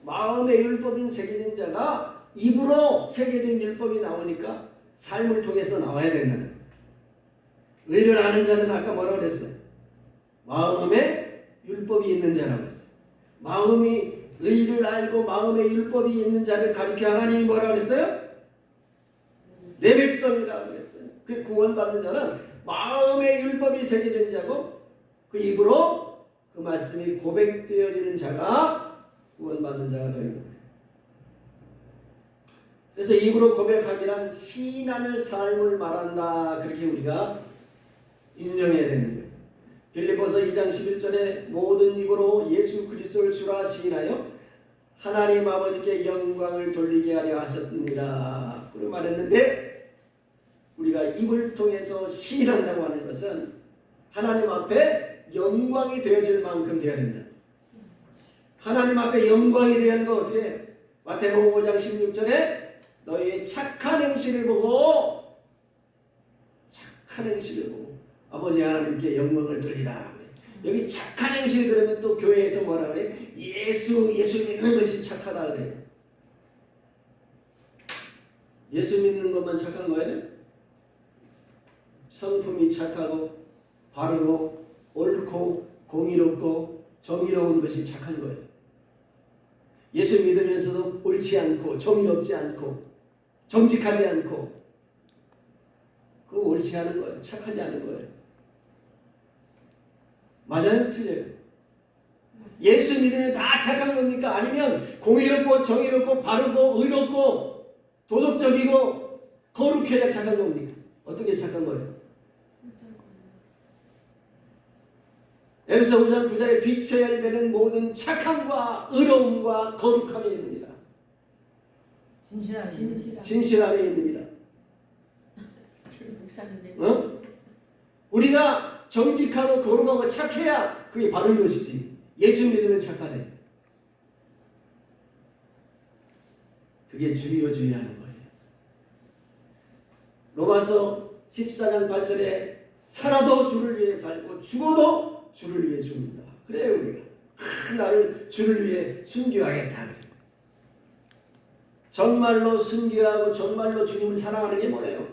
마음에 율법인 새겨진 자가 입으로 새겨진 율법이 나오니까 삶을 통해서 나와야 된다는 거예요. 의를 아는 자는 아까 뭐라고 그랬어요? 마음에 율법이 있는 자라고 했어요. 마음이 의를 알고 마음에 율법이 있는 자를 가리켜 하나님이 뭐라고 그랬어요? 내 백성이라고 그랬어요. 그 구원받는 자는 마음에 율법이 새겨진 자고 그 입으로 그 말씀이 고백되어지는 자가 구원받는 자가 되는 거예요. 그래서 입으로 고백함이란 시인하는 삶을 말한다. 그렇게 우리가 인정해야 되는 거예요. 빌립보서 2장 11절에 모든 입으로 예수 그리스도를 주라 시인하여 하나님 아버지께 영광을 돌리게 하려 하셨느니라. 그렇게 말했는데 우리가 입을 통해서 시인한다고 하는 것은 하나님 앞에 영광이 되어질 만큼 되어야 된다. 하나님 앞에 영광이 되는 거 어떻게 해요? 마태복음 5장 16절에 너희의 착한 행실을 보고 아버지 하나님께 영광을 돌리라. 여기 착한 행실 그러면 또 교회에서 뭐라 그래? 예수 믿는 것이 착하다 그래요. 예수 믿는 것만 착한 거예요? 성품이 착하고 바르고 옳고 공의롭고 정의로운 것이 착한 거예요. 예수 믿으면서도 옳지 않고 정의롭지 않고 정직하지 않고 그거 옳지 않은 거예요. 착하지 않은 거예요. 맞아요? 틀려요? 예수 믿으면 다 착한 겁니까? 아니면 공의롭고 정의롭고 바르고 의롭고 도덕적이고 거룩해야 착한 겁니까? 어떻게 착한 거예요? 에베소 5장 9절에 빛의 열매는 모든 착함과 의로움과 거룩함에 있느니라. 진실함에 있느니라. 우리가 정직하고 거룩하고 착해야 그게 바른 것이지. 예수 믿으면 착하네. 그게 주의하는 거예요. 로마서 14장 8절에 살아도 주를 위해 살고 죽어도 주를 위해 죽는다. 그래요 우리가. 나를 주를 위해 순교하겠다. 정말로 순교하고 정말로 주님을 사랑하는 게 뭐예요?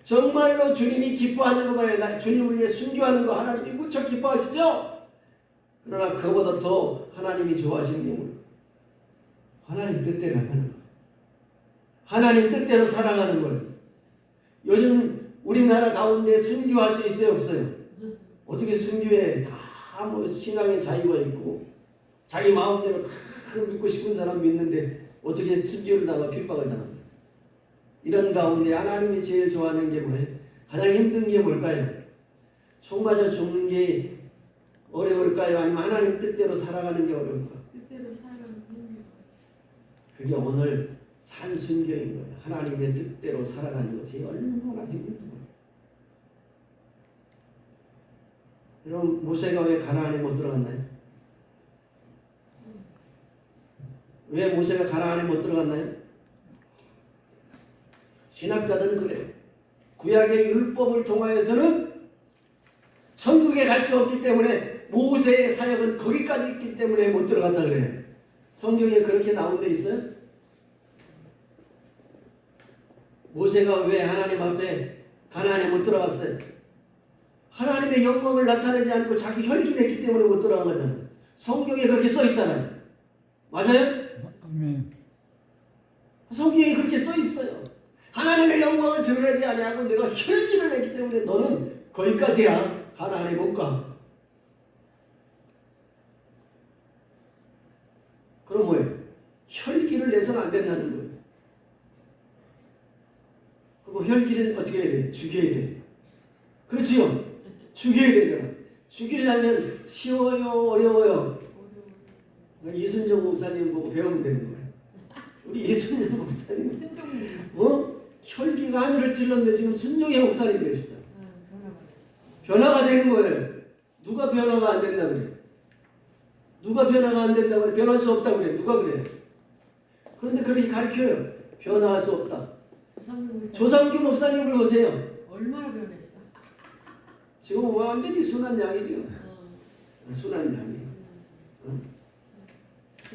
정말로 주님이 기뻐하는 거 뭐예요? 주님을 위해 순교하는 거 하나님이 무척 기뻐하시죠? 그러나 그보다 더 하나님이 좋아하시는 게 뭐예요? 하나님 뜻대로 하는 거예요. 하나님 뜻대로 사랑하는 거예요. 요즘 우리나라 가운데 순교할 수 있어요? 없어요? 어떻게 순교해? 다 뭐 신앙의 자유가 있고 자기 마음대로 다 믿고 싶은 사람 믿는데 어떻게 순교를 당하고 핍박을 당합니까? 이런 가운데 하나님이 제일 좋아하는 게 뭐예요? 가장 힘든 게 뭘까요? 총 맞아 죽는 게 어려울까요? 아니면 하나님 뜻대로 살아가는 게 어려울까요? 뜻대로 살아가는 게 그게 오늘 산 순교인 거예요. 하나님의 뜻대로 살아가는 것이 얼마나 힘든지 몰라요. 여러분 모세가 왜 가나안에 못 들어갔나요? 왜 모세가 가나안에 못 들어갔나요? 신학자들은 그래요. 구약의 율법을 통하여서는 천국에 갈 수 없기 때문에 모세의 사역은 거기까지 있기 때문에 못 들어갔다 그래요. 성경에 그렇게 나온 데 있어요? 모세가 왜 하나님 앞에 가나안에 못 들어갔어요? 하나님의 영광을 나타내지 않고 자기 혈기냈기 때문에 못 들어간 거잖아요. 성경에 그렇게 써 있잖아요. 맞아요? 아멘. 성경에 그렇게 써 있어요. 하나님의 영광을 드러내지 아니하고 내가 혈기를 냈기 때문에 너는 거기까지야. 가나안에 못 가. 그럼 뭐예요? 혈기를 내서는 안 된다는 거예요. 그리고 혈기를 어떻게 해야 돼? 죽여야 돼. 그렇지요? 죽여야 되잖아. 죽이려면 쉬워요? 어려워요? 이순정 목사님 보고 배우면 되는 거예요. 우리 이순정 목사님 혈기가 하늘을 찔렀는데 지금 순종의 목사님 되시죠. 변화가 되는 거예요. 누가 변화가 안 된다 그래? 누가 변화가 안 된다 그래? 변할 수 없다 그래? 누가 그래? 그런데 그렇게 가르쳐요. 변화할 수 없다. 조상규 목사님을 보세요. 얼마나 변했어? 지금 완전히 순한 양이죠. 순한 양이.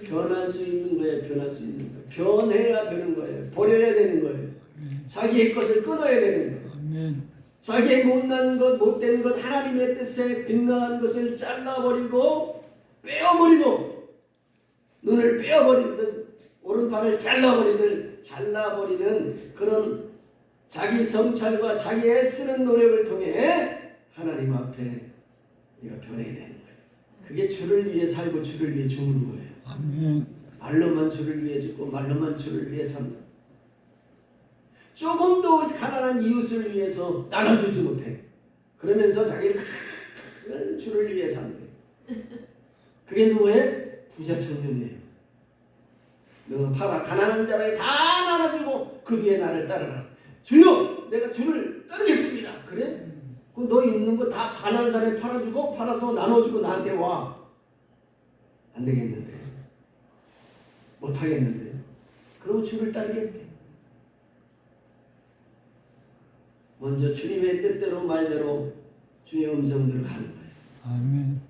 변할 수 있는 거예요. 변할 수 있는 거예요. 변해야 되는 거예요. 버려야 되는 거예요. 자기의 것을 끊어야 되는 거예요. 아멘. 자기의 못난 것, 못된 것, 하나님의 뜻에 빗나간 것을 잘라버리고 빼어버리고 눈을 빼어버리듯 오른팔을 잘라버리는 그런 자기 성찰과 자기 애쓰는 노력을 통해 하나님 앞에 우리가 변해야 되는 거예요. 그게 주를 위해 살고 주를 위해 죽는 거예요. 아멘. 말로만 주를 위해 죽고 말로만 주를 위해 산다. 조금도 가난한 이웃을 위해서 나눠주지 못해. 그러면서 자기를 큰 주를 위해 사는 거예요. 그게 누구예요? 부자 청년이에요. 너가 팔아 가난한 자에게 다 나눠주고 그 뒤에 나를 따르라. 주여 내가 주를 따르겠습니다. 그래? 그 너 있는 거 다 가난한 자에 팔아주고 팔아서 나눠주고 나한테 와. 안 되겠는데. 못하겠는데. 그러고 주를 따르겠대. 먼저 주님의 뜻대로 말대로 주의 음성대로 가는 거예요. 아멘.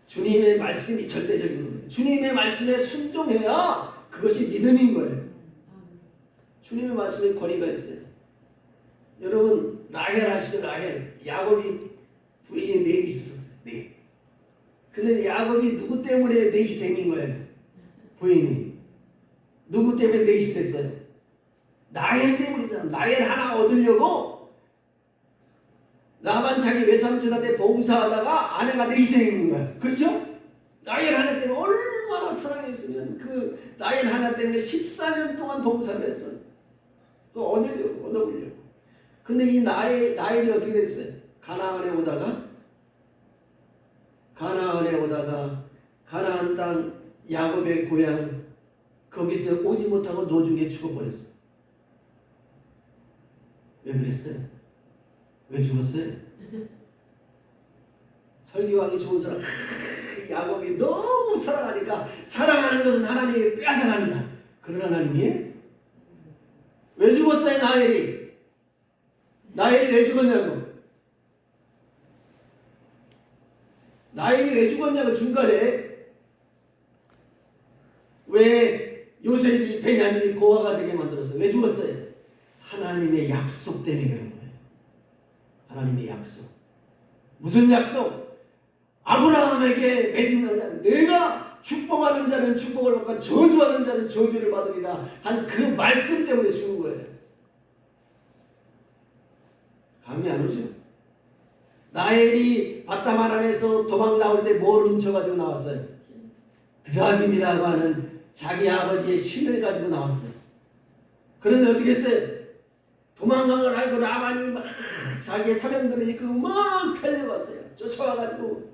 주님의 말씀이 절대적인 거예요. 주님의 말씀에 순종해야 그것이 믿음인 거예요. 주님의 말씀에 거리가 있어요. 여러분 라헬 아시죠? 라헬. 야곱이 부인이 넷이 있었어요. 넷. 근데 야곱이 누구 때문에 넷이 생긴 거예요? 부인이. 누구 때문에 넷이 됐어요? 라헬 때문이잖아. 라헬 하나 얻으려고 나만 자기 외삼촌한테 봉사하다가 아내가 넷이 생긴 거야. 그렇죠? 라헬 하나 때문에 얼마나 사랑했으면 그 라헬 하나 때문에 14년 동안 봉사를 했어요. 또 얻어보려고. 근데 이 라헬이 어떻게 됐어요? 가나안에 오다가 가나안 땅 야곱의 고향 거기서 오지 못하고 노중에 죽어버렸어요. 왜 그랬어요? 왜 죽었어요? 설교하기 좋은 사람 야곱이 너무 사랑하니까 사랑하는 것은 하나님이 뺏어간다. 그런 하나님이 왜 죽었어요? 라헬이 왜 죽었냐고. 라헬이 왜 죽었냐고. 중간에 왜 요셉이 베냐민이 고아가 되게 만들었어요? 왜 죽었어요? 하나님의 약속 때문에 그런 거예요. 하나님의 약속. 무슨 약속? 아브라함에게 맺은 자는 내가 축복하는 자는 축복을 받고 저주하는 자는 저주를 받으리라 한 그 말씀 때문에 죽은 거예요. 감이 안 오죠? 라헬이 바담 아람에서 도망 나올 때 뭘 훔쳐가지고 나왔어요? 드라빔이라고 하는 자기 아버지의 신을 가지고 나왔어요. 그런데 어떻게 했어요? 도망간 걸 알고 라반이 막 자기의 사명들을 이끌고 막 달려왔어요. 쫓아와가지고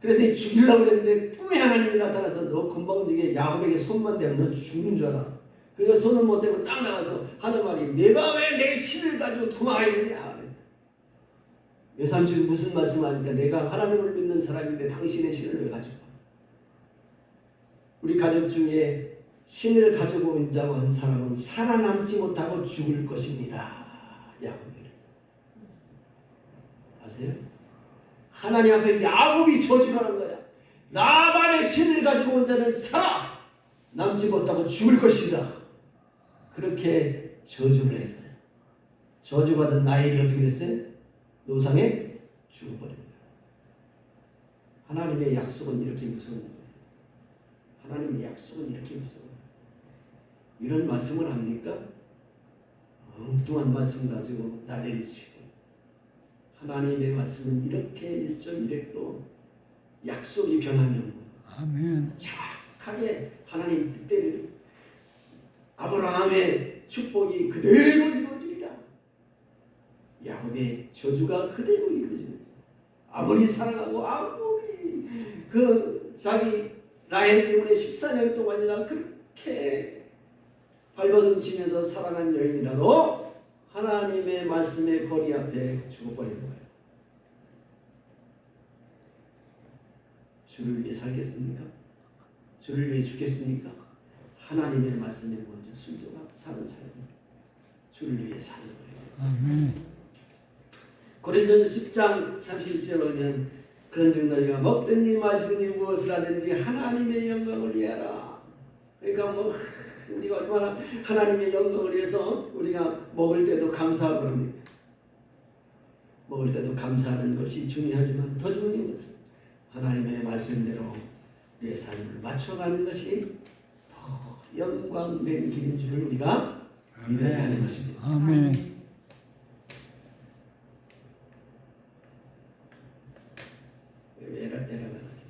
그래서 죽이려고 그랬는데 꿈에 하나님이 나타나서 너 금방지게 야곱에게 손만 대면 너 죽는 줄 알아. 그래서 손을 못 대고 딱 나가서 하는 말이 내가 왜 내 신을 가지고 도망했느냐. 외삼촌이 무슨 말씀하니까 내가 하나님을 믿는 사람인데 당신의 신을 왜 가지고. 우리 가족 중에 신을 가지고 온 자고 한 사람은 살아남지 못하고 죽을 것입니다. 야곱이. 아세요? 하나님 앞에 야곱이 저주를 하는 거야. 라반의 신을 가지고 온 자는 살아남지 못하고 죽을 것이다. 그렇게 저주를 했어요. 저주받은 라헬이 어떻게 됐어요? 노상에 죽어버린 거예요. 하나님의 약속은 이렇게 무서운 거예요. 하나님의 약속은 이렇게 무서워요. 이런 말씀을 합니까? 엉뚱한 말씀 가지고 난리를 치고 하나님의 말씀은 이렇게 1.1획도 약속이 변하면 아멘. 정확하게 하나님 뜻대로 아브라함의 축복이 그대로 이루어지리라. 야곱의 저주가 그대로 이루어지는 아무리 사랑하고 아무리 그 자기 라헬 때문에 14년 동안이나 그렇게 발버둥치면서 사랑한 여인이라도 하나님의 말씀의 거리 앞에 죽어버린 거예요. 주를 위해 살겠습니까? 주를 위해 죽겠습니까? 하나님의 말씀에 먼저 순종하고 사는 사람입니다. 주를 위해 사는 거예요. 아멘. 고린도전서 10장 31절에 보면 그런즉 너희가 먹든지 마시든지 무엇을 하든지 하나님의 영광을 위하라. 그러니까 우리가 얼마나 하나님의 영광을 위해서 우리가 먹을 때도 감사하고 합니다. 먹을 때도 감사하는 것이 중요하지만 더 중요한 것은 하나님의 말씀대로 우리의 삶을 맞춰가는 것이 더 영광된 길인 줄을 우리가 믿어야 하는 것입니다. 아멘. 에러가 나죠.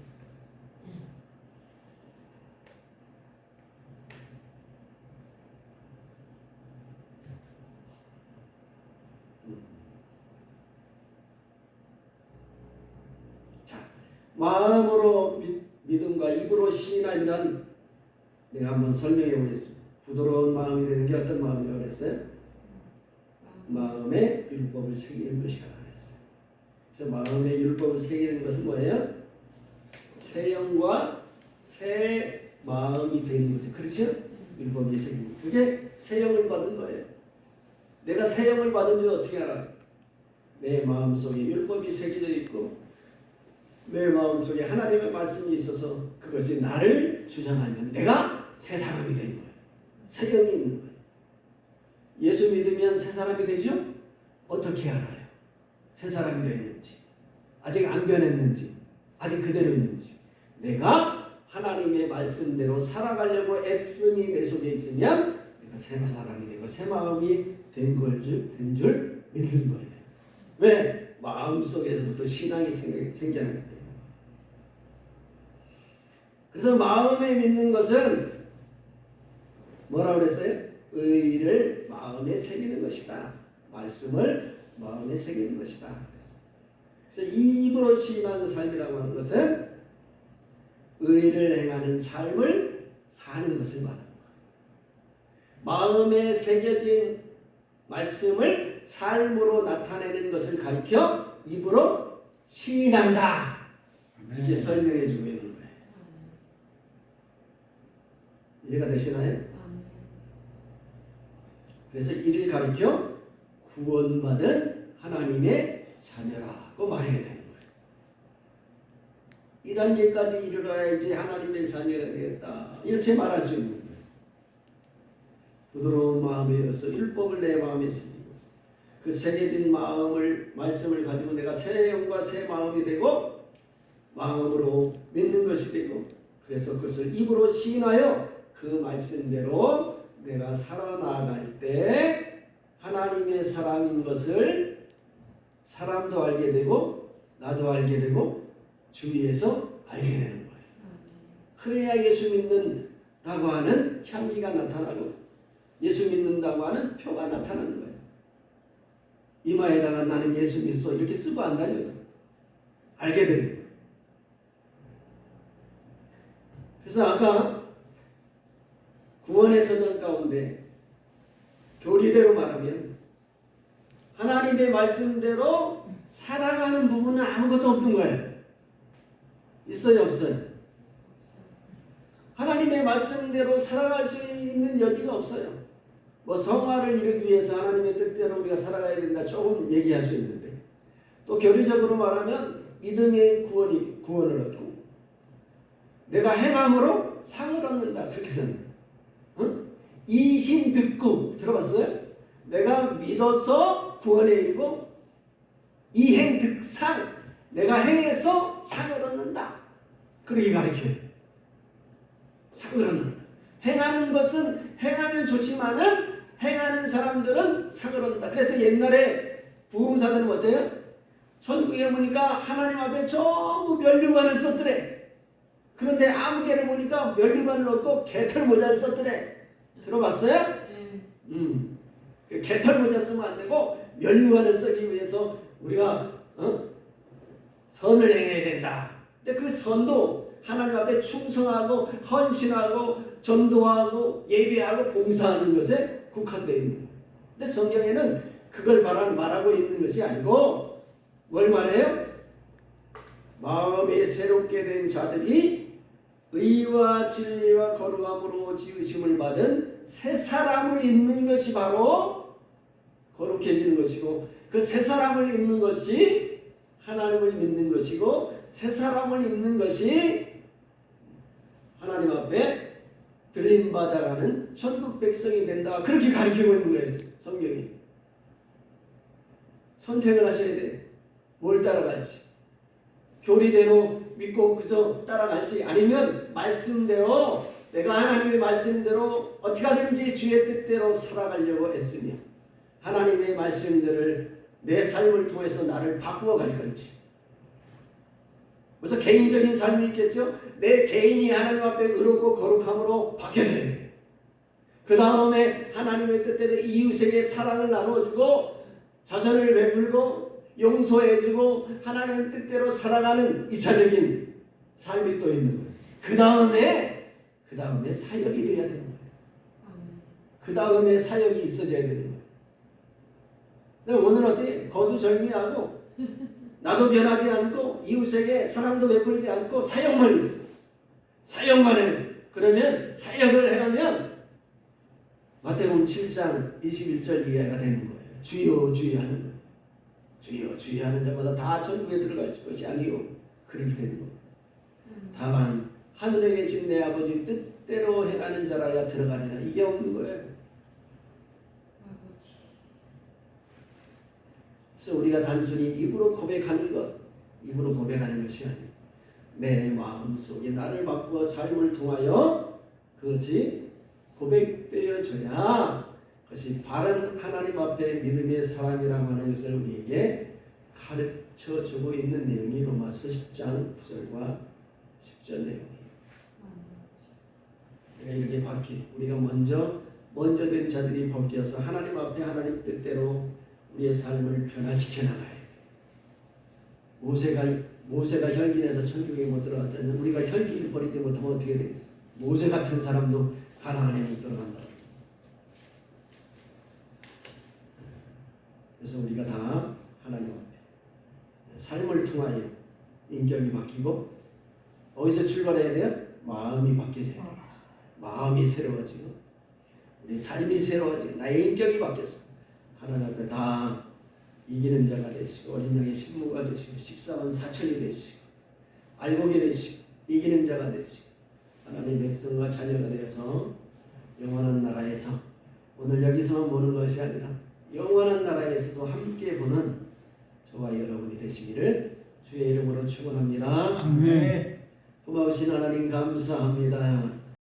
자, 마음으로 믿음과 입으로 신앙이란 내가 한번 설명해 보겠습니다. 부드러운 마음이 되는 게 어떤 마음이라고 그랬어요? 마음에 율법을 새기는 것이라고 그랬어요. 그래서 마음에 율법을 새기는 것은 뭐예요? 새 영과 새 마음이 되는 거죠. 그렇죠? 율법이 새기는. 그게 새 영을 받은 거예요. 내가 새 영을 받은 줄 어떻게 알아? 내 마음속에 율법이 새겨져 있고 내 마음속에 하나님의 말씀이 있어서 그것이 나를 주장하면 내가 새 사람이 된 거예요. 새 영이 있는 거예요. 예수 믿으면 새 사람이 되죠? 어떻게 알아요? 새 사람이 됐는지, 아직 안 변했는지, 아직 그대로 있는지. 내가 하나님의 말씀대로 살아가려고 애씀이 내 속에 있으면 내가 새 사람이 되고 새 마음이 된 줄 믿는 거예요. 왜? 마음속에서부터 신앙이 생겨나기 때문에. 그래서 마음에 믿는 것은 뭐라고 그랬어요? 의를 마음에 새기는 것이다. 말씀을 마음에 새기는 것이다. 그래서 이 입으로 시인하는 삶이라고 하는 것은 의를 행하는 삶을 사는 것을 말합니다. 마음에 새겨진 말씀을 삶으로 나타내는 것을 가리켜 입으로 시인한다. 이렇게 설명해 주고 있는 거예요. 이해가 되시나요? 그래서 이를 가리켜 구원받은 하나님의 자녀라고 말해야 되는 거예요. 이 단계까지 이르러야지 하나님의 자녀가 되겠다. 이렇게 말할 수 있는 거예요. 부드러운 마음이어서 율법을 내 마음에 새기고 그 새겨진 말씀을 가지고 내가 새 영과 새 마음이 되고 마음으로 믿는 것이 되고 그래서 그것을 입으로 시인하여 그 말씀대로 내가 살아나갈 때 하나님의 사람인 것을 사람도 알게 되고 나도 알게 되고 주위에서 알게 되는 거예요. 그래야 예수 믿는다고 하는 향기가 나타나고 예수 믿는다고 하는 표가 나타나는 거예요. 이마에다가 나는 예수 믿어 이렇게 쓰고 안 다녀도 알게 되는 거예요. 그래서 아까 구원의 서정 가운데 교리대로 말하면 하나님의 말씀대로 살아가는 부분은 아무것도 없는 거예요. 있어요, 없어요? 하나님의 말씀대로 살아갈 수 있는 여지가 없어요. 뭐 성화를 이루기 위해서 하나님의 뜻대로 우리가 살아가야 된다 조금 얘기할 수 있는데 또 교리적으로 말하면 믿음의 구원을 얻고 내가 행함으로 상을 얻는다 그렇게 생각해요. 이신득구 들어봤어요? 내가 믿어서 구원에 이르고 이행득상 내가 행해서 상을 얻는다 그렇게 가르쳐요. 상을 얻는다. 행하는 것은 행하면 좋지만은 행하는 사람들은 상을 얻는다. 그래서 옛날에 부흥사들은 어때요? 천국에 보니까 하나님 앞에 전부 면류관을 썼더래. 그런데 아무개를 보니까 면류관을 얻고 개털 모자를 썼더래. 들어봤어요? 그 개털 모자 쓰면 안 되고 면류관을 쓰기 위해서 우리가 선을 행해야 된다. 근데 그 선도 하나님 앞에 충성하고 헌신하고 전도하고 예배하고 봉사하는 것에 국한되어 있는 거예요. 근데 성경에는 그걸 말하고 있는 것이 아니고 뭘 말해요? 마음에 새롭게 된 자들이 의와 진리와 거룩함으로 지으심을 받은 새 사람을 잇는 것이 바로 거룩해지는 것이고 그 새 사람을 잇는 것이 하나님을 믿는 것이고 새 사람을 잇는 것이 하나님 앞에 들림받아가는 천국 백성이 된다. 그렇게 가르치고 있는 거예요. 성경이. 선택을 하셔야 돼. 뭘 따라갈지. 교리대로 믿고 그저 따라갈지 아니면 말씀대로 내가 하나님의 말씀대로 어떻게 하든지 주의 뜻대로 살아가려고 애쓰며 하나님의 말씀들을 내 삶을 통해서 나를 바꾸어 갈 건지 먼저 개인적인 삶이 있겠죠. 내 개인이 하나님 앞에 의롭고 거룩함으로 바뀌어야 돼. 그 다음에 하나님의 뜻대로 이웃에게 사랑을 나눠주고 자선을 베풀고 용서해주고 하나님의 뜻대로 살아가는 2차적인 삶이 또 있는 거예요. 그 다음에 사역이 돼야 되는 거예요. 그 다음에 사역이 있어져야 되는 거예요. 근데 오늘 어때? 거두절미하고 나도 변하지 않고 이웃에게 사랑도 베풀지 않고 사역만 있어. 사역만 해. 그러면 사역을 해가면 마태복음 7장 21절 이해가 되는 거예요. 주여 주여 하는 거예요. 주여 주여 하는 자마다 다 천국에 들어갈 것이 아니요. 그렇게 되는 거예요. 다만 하늘에 계신 내 아버지 뜻대로 행하는 자라야 들어가리라. 이게 없는 거예요. 그래서 우리가 단순히 입으로 고백하는 것이 아니에요. 내 마음속에 나를 바꾸어 삶을 통하여 그것이 고백되어져야 그것이 바른 하나님 앞에 믿음의 사랑이라고 하는 것을 우리에게 가르쳐주고 있는 내용이 로마서 10장 9절과 10절 내용이에요. 이렇게 우리가 먼저 된 자들이 바뀌어서 하나님 앞에 하나님 뜻대로 우리의 삶을 변화시켜 나가야 돼. 모세가 혈기내서 천국에 못 들어갔다면 우리가 혈기를 버리지 못하면 어떻게 되겠어? 모세 같은 사람도 가나안에 못 들어간다. 그래서 우리가 다 하나님 앞에 삶을 통하여 인격이 바뀌고 어디서 출발해야 돼요? 마음이 바뀌어져야 돼요. 마음이 새로워지고 우리 삶이 새로워지고 나의 인격이 바뀌었어. 하나님 앞에 다 이기는 자가 되시고 어린 양의 신부가 되시고 14만 4천이 되시고 알곡이 되시고 이기는 자가 되시고 하나님의 백성과 자녀가 되어서 영원한 나라에서 오늘 여기서만 보는 것이 아니라 영원한 나라에서도 함께 보는 저와 여러분이 되시기를 주의 이름으로 축원합니다. 아멘. 고마우신 하나님 감사합니다.